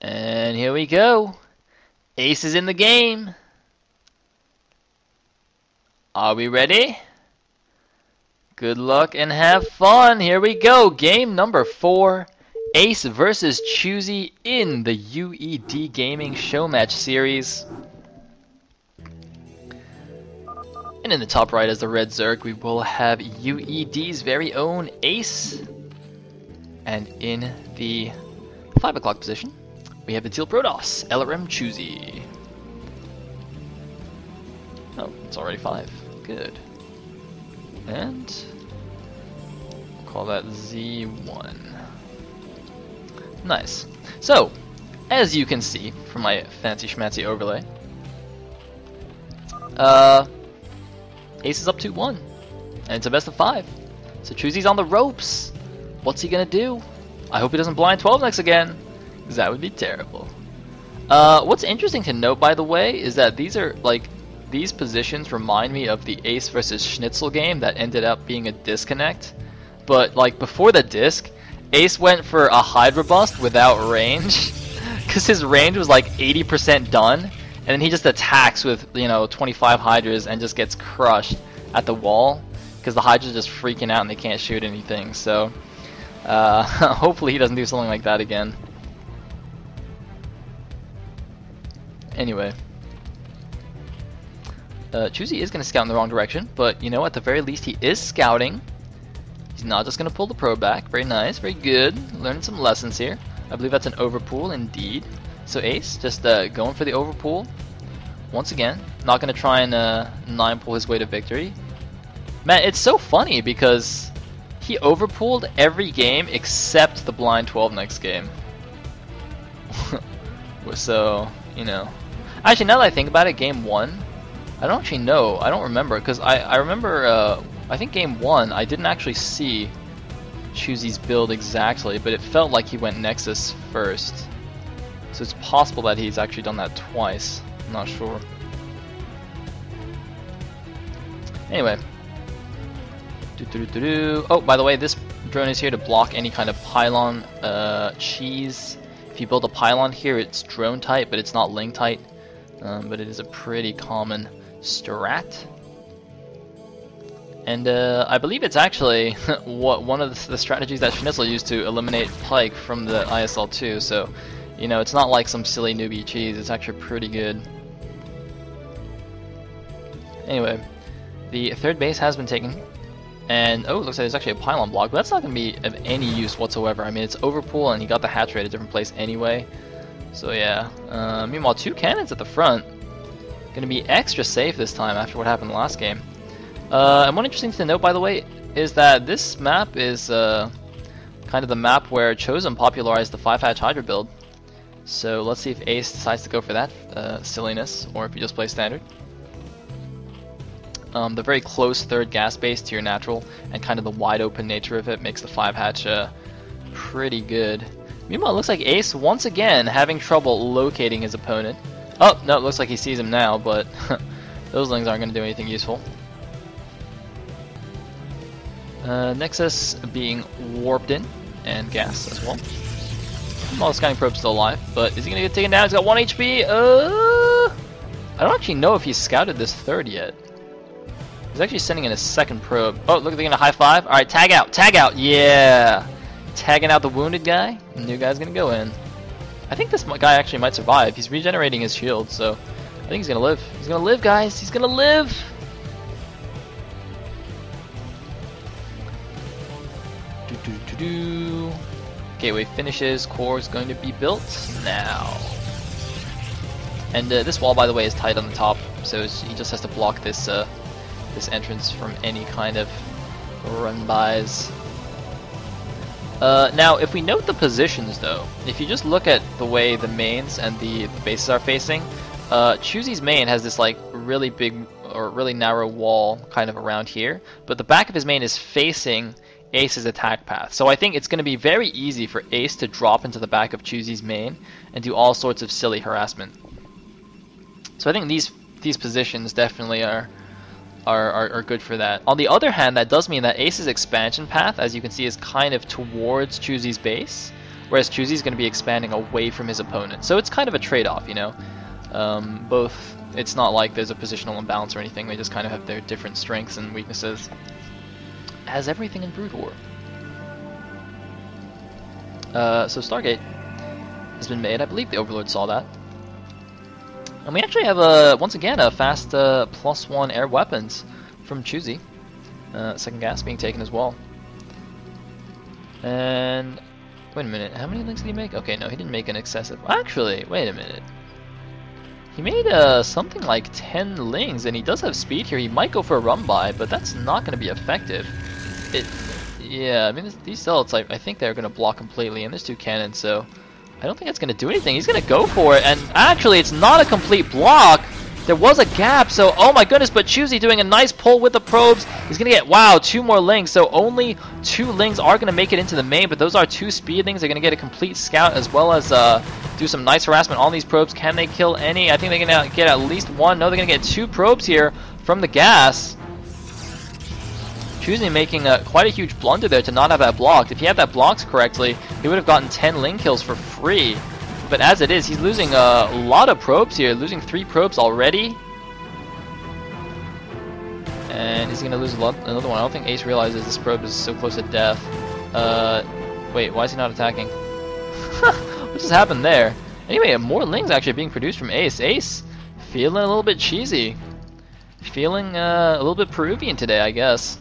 And here we go. Ace is in the game. Are we ready? Good luck and have fun. Here we go. Game number 4. Ace versus Choosy in the UED Gaming Show Match Series. And in the top right as the red Zerg, we will have UED's very own Ace. And in the 5 o'clock position, we have the Teal Protoss, LRM Choosy. Oh, it's already 5. Good. And we'll call that Z1. Nice. So, as you can see from my fancy schmancy overlay, Ace is up 2-1, and it's a best of 5. So Choosy's on the ropes. What's he gonna do? I hope he doesn't blind 12 next again, because that would be terrible. What's interesting to note, by the way, is that these positions remind me of the Ace versus Schnitzel game that ended up being a disconnect. But like before the disc, Ace went for a Hydra bust without range, because his range was like 80% done, and then he just attacks with 25 Hydras and just gets crushed at the wall, because the Hydras are just freaking out and they can't shoot anything. So hopefully he doesn't do something like that again. Anyway, Choosy is going to scout in the wrong direction, but at the very least he is scouting. He's not just going to pull the probe back. Very nice, very good. Learning some lessons here. I believe that's an overpool indeed. So Ace just going for the overpool once again. Not going to try and 9-pull his way to victory. Man, it's so funny because he overpooled every game except the blind 12 next game. So, Actually, now that I think about it, game 1, I don't actually know. I don't remember, because I remember, I think game 1, I didn't actually see Choosy's build exactly, but it felt like he went Nexus first. So it's possible that he's actually done that twice. I'm not sure. Anyway. Oh, by the way, this drone is here to block any kind of pylon cheese. If you build a pylon here, it's drone type, but it's not link type. But it is a pretty common strat. And I believe it's actually one of the strategies that Schnitzel used to eliminate Pike from the ISL 2. So, it's not like some silly newbie cheese. It's actually pretty good. Anyway, the third base has been taken. And, oh, it looks like there's actually a pylon block, but that's not going to be of any use whatsoever. I mean, it's overpool, and he got the hatch rate at a different place anyway. So, yeah. Meanwhile, 2 cannons at the front. Going to be extra safe this time after what happened last game. And one interesting thing to note, by the way, is that this map is kind of the map where Chosen popularized the 5-hatch Hydra build. So, let's see if Ace decides to go for that silliness, or if he just plays standard. The very close third gas base to your natural and kind of the wide open nature of it makes the 5-hatch pretty good. Meanwhile, it looks like Ace once again having trouble locating his opponent. Oh, no, it looks like he sees him now, but those lings aren't going to do anything useful. Nexus being warped in, and gas as well. Well, the scouting probe's still alive, but is he going to get taken down? He's got 1 HP. I don't actually know if he's scouted this third yet. He's actually sending in a second probe. Oh, look, they're going to high five. Alright, tag out, tag out. Yeah. Tagging out the wounded guy. The new guy's going to go in. I think this guy actually might survive. He's regenerating his shield, so I think he's going to live. He's going to live, guys. He's going to live. Gateway finishes. Core is going to be built now. And this wall, by the way, is tight on the top, so he just has to block this this entrance from any kind of run-bys. Now, if we note the positions, though, if you just look at the way the mains and the bases are facing, Choosy's main has this like really big or really narrow wall kind of around here, but the back of his main is facing Ace's attack path. So I think it's going to be very easy for Ace to drop into the back of Choosy's main and do all sorts of silly harassment. So I think these positions definitely are good for that. On the other hand, that does mean that Ace's expansion path, as you can see, is kind of towards Choosy's base. whereas Choosy's going to be expanding away from his opponent. So it's kind of a trade-off, you know. Both, it's not like there's a positional imbalance or anything, they just kind of have their different strengths and weaknesses, as everything in Brood War. So Stargate has been made. I believe the Overlord saw that. And we actually have, once again, a fast +1 air weapons from Choosy. Second gas being taken as well. And, wait a minute, how many links did he make? Okay, no, he didn't make an excessive. Actually, wait a minute. He made something like 10 lings, and he does have speed here. He might go for a run by, but that's not going to be effective. Yeah, I mean, these zealots, I think they're going to block completely, and there's 2 cannons, so I don't think it's going to do anything. He's going to go for it, and actually, it's not a complete block. There was a gap, so oh my goodness, but Choosy doing a nice pull with the probes. He's going to get, wow, 2 more lings, so only 2 lings are going to make it into the main, but those are 2 speed lings. They're going to get a complete scout as well as do some nice harassment on these probes. Can they kill any? I think they're going to get at least 1. No, they're going to get 2 probes here from the gas. Choosy making quite a huge blunder there to not have that blocked. If he had that blocked correctly, he would have gotten 10 ling kills for free. But as it is, he's losing a lot of probes here, losing 3 probes already. And he's going to lose another one. I don't think Ace realizes this probe is so close to death. Wait, why is he not attacking? What just happened there? Anyway, more lings actually being produced from Ace. Ace feeling a little bit cheesy. Feeling a little bit Peruvian today, I guess.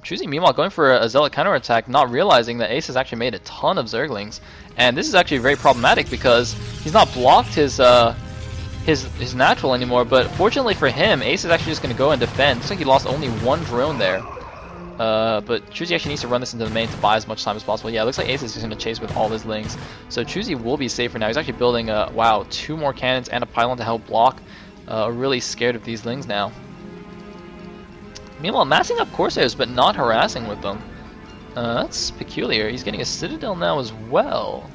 Choosy, meanwhile, going for a Zealot counterattack, not realizing that Ace has actually made a ton of Zerglings. And this is actually very problematic because he's not blocked his natural anymore, but fortunately for him, Ace is actually just going to go and defend. Looks like he lost only 1 drone there. But Choosy actually needs to run this into the main to buy as much time as possible. Yeah, it looks like Ace is just going to chase with all his lings. So Choosy will be safer now. He's actually building, wow, 2 more cannons and a pylon to help block. Really scared of these lings now. Meanwhile, massing up Corsairs, but not harassing with them. That's peculiar. He's getting a Citadel now as well.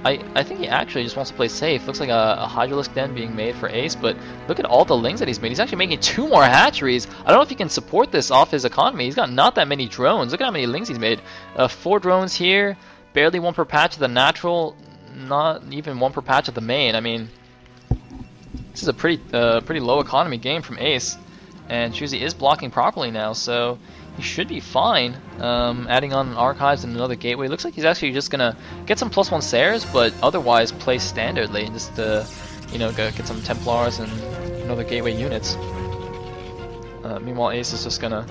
I think he actually just wants to play safe. Looks like a Hydralisk Den being made for Ace, but look at all the lings that he's made. He's actually making 2 more hatcheries. I don't know if he can support this off his economy. He's got not that many drones. Look at how many lings he's made. 4 drones here, barely 1 per patch of the natural, not even 1 per patch of the main. I mean, this is a pretty low economy game from Ace. And Choosy is blocking properly now, so he should be fine. Adding on Archives and another gateway. Looks like he's actually just gonna get some +1 Sayers, but otherwise play standardly and just you know, get some Templars and another gateway units. Meanwhile, Ace is just gonna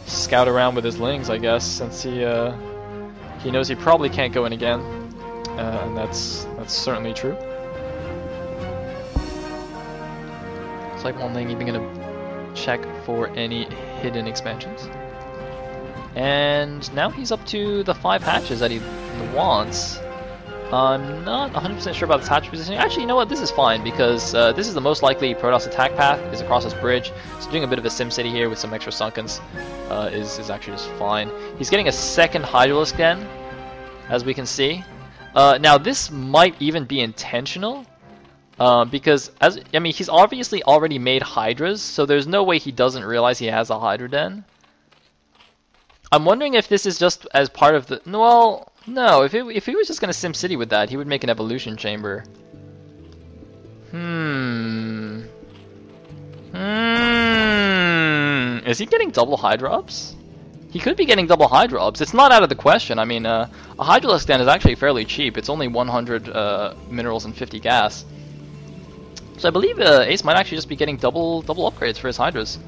scout around with his lings, I guess, since he knows he probably can't go in again, and that's certainly true. It's like one thing even gonna check for any hidden expansions. And now he's up to the 5 hatches that he wants. I'm not 100% sure about this hatch positioning. Actually, you know what? This is fine because this is the most likely Protoss attack path is across this bridge. So doing a bit of a SimCity here with some extra Sunkens is actually just fine. He's getting a second Hydralisk Den, as we can see. Now this might even be intentional. Because, he's obviously already made Hydras, so there's no way he doesn't realize he has a Hydra Den. I'm wondering if this is just as part of the... Well, no, if he was just going to SimCity with that, he would make an evolution chamber. Is he getting double Hydra ups? He could be getting double Hydra ups. It's not out of the question. I mean, a Hydralisk Den is actually fairly cheap. It's only 100 minerals and 50 gas. So I believe Ace might actually just be getting double upgrades for his Hydras.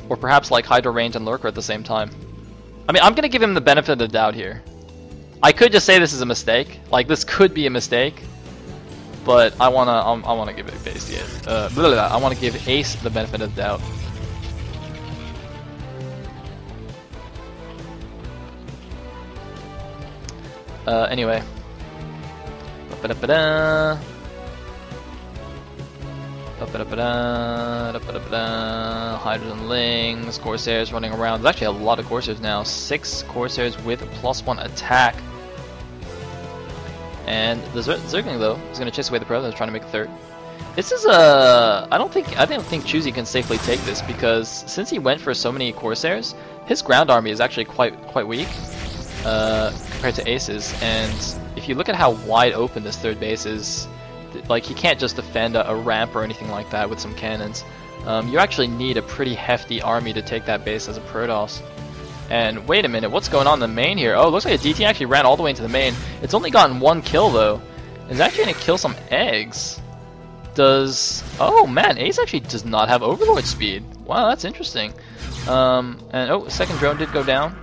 Or perhaps like Hydra Range and Lurker at the same time. I mean, I'm gonna give him the benefit of the doubt here. I could just say this is a mistake. Like, this could be a mistake. But I wanna give it Ace I wanna give Ace the benefit of the doubt. Anyway. Hydras and Lings, Corsairs running around. There's actually a lot of Corsairs now. 6 Corsairs with +1 attack. And the Zergling, though, is going to chase away the Pro that's trying to make a third. This is a... I don't think Choosy can safely take this, because since he went for so many Corsairs, his ground army is actually quite weak compared to Ace's. And if you look at how wide open this third base is, like, he can't just defend a ramp or anything like that with some cannons. You actually need a pretty hefty army to take that base as a Protoss. And wait a minute, what's going on in the main here? Oh, it looks like a DT actually ran all the way into the main. It's only gotten one kill though. It's actually going to kill some eggs. Oh man, Ace actually does not have Overlord speed. Wow, that's interesting. And oh, second drone did go down.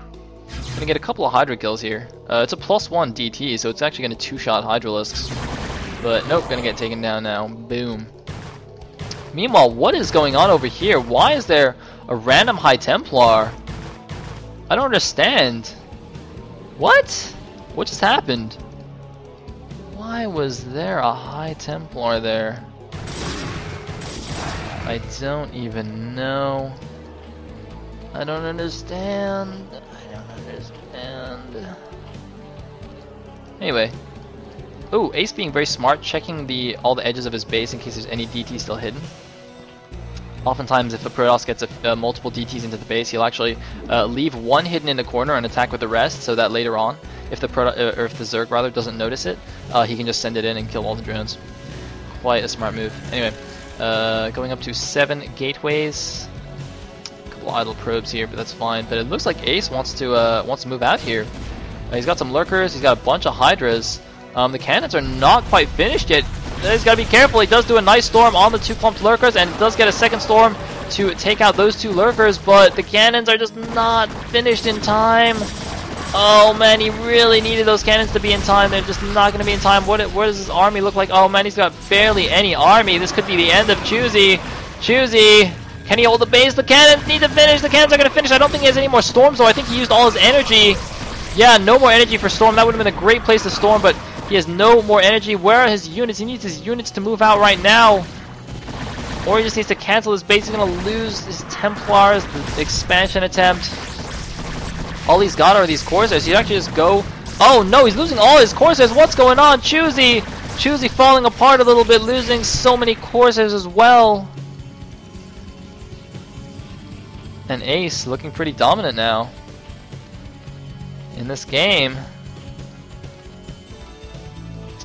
Gonna get a couple of Hydra kills here. It's a +1 DT, so it's actually gonna two-shot Hydralisks. But nope, gonna get taken down now. Boom. Meanwhile, what is going on over here? Why is there a random High Templar? I don't understand. What? What just happened? Why was there a High Templar there? I don't even know. I don't understand. I don't understand. Anyway. Ooh, Ace being very smart, checking all the edges of his base in case there's any DT still hidden. Oftentimes, if the Protoss gets multiple DTs into the base, he'll actually leave one hidden in the corner and attack with the rest, so that later on, if the Zerg rather doesn't notice it, he can just send it in and kill all the drones. Quite a smart move. Anyway, going up to 7 gateways. A couple idle probes here, but that's fine. But it looks like Ace wants to move out here. He's got some lurkers. He's got a bunch of Hydras. The cannons are not quite finished yet. He's got to be careful. He does do a nice storm on the 2 clumped lurkers and does get a second storm to take out those 2 lurkers, but the cannons are just not finished in time. Oh man, he really needed those cannons to be in time. They're just not going to be in time. What does his army look like? Oh man, he's got barely any army. This could be the end of Choosy. Choosy, can he hold the base? The cannons need to finish. The cannons are going to finish. I don't think he has any more storms though. I think he used all his energy. Yeah, no more energy for storm. That would have been a great place to storm, but he has no more energy. Where are his units? He needs his units to move out right now. Or he just needs to cancel his base. He's going to lose his Templars, the expansion attempt. All he's got are these Corsairs. He'd actually just go... Oh no, he's losing all his Corsairs. What's going on? Choosy! Choosy falling apart a little bit, losing so many Corsairs as well. And Ace looking pretty dominant now in this game.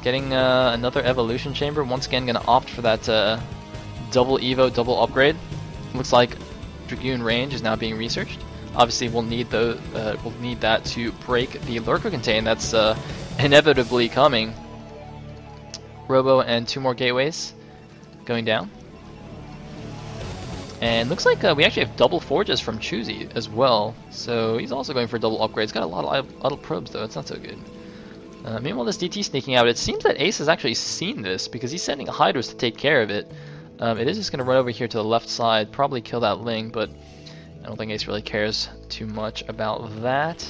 Getting another evolution chamber. Once again, going to opt for that double evo, double upgrade. Looks like Dragoon range is now being researched. Obviously, we'll need that to break the lurker contain that's inevitably coming. Robo and 2 more gateways going down. And looks like we actually have double forges from Choosy as well. So he's also going for double upgrades. Got a lot of idle probes though. It's not so good. Meanwhile, this DT sneaking out, it seems that Ace has actually seen this because he's sending Hydras to take care of it. It is just going to run over here to the left side, probably kill that Ling, but I don't think Ace really cares too much about that.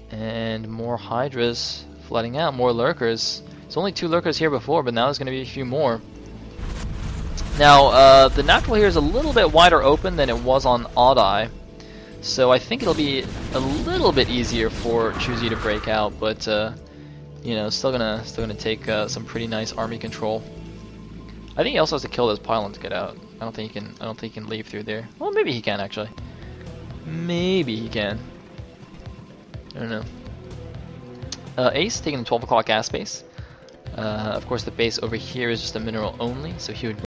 And more Hydras flooding out, more lurkers. There's only 2 lurkers here before, but now there's going to be a few more. Now, the natural here is a little bit wider open than it was on Odd Eye. So I think it'll be a little bit easier for Choosy to break out, but you know, still gonna take some pretty nice army control. I think he also has to kill those pylons to get out. I don't think he can leave through there. Well, maybe he can actually. Maybe he can. I don't know. Ace taking the 12 o'clock gas base. Of course, the base over here is just a mineral only, so he would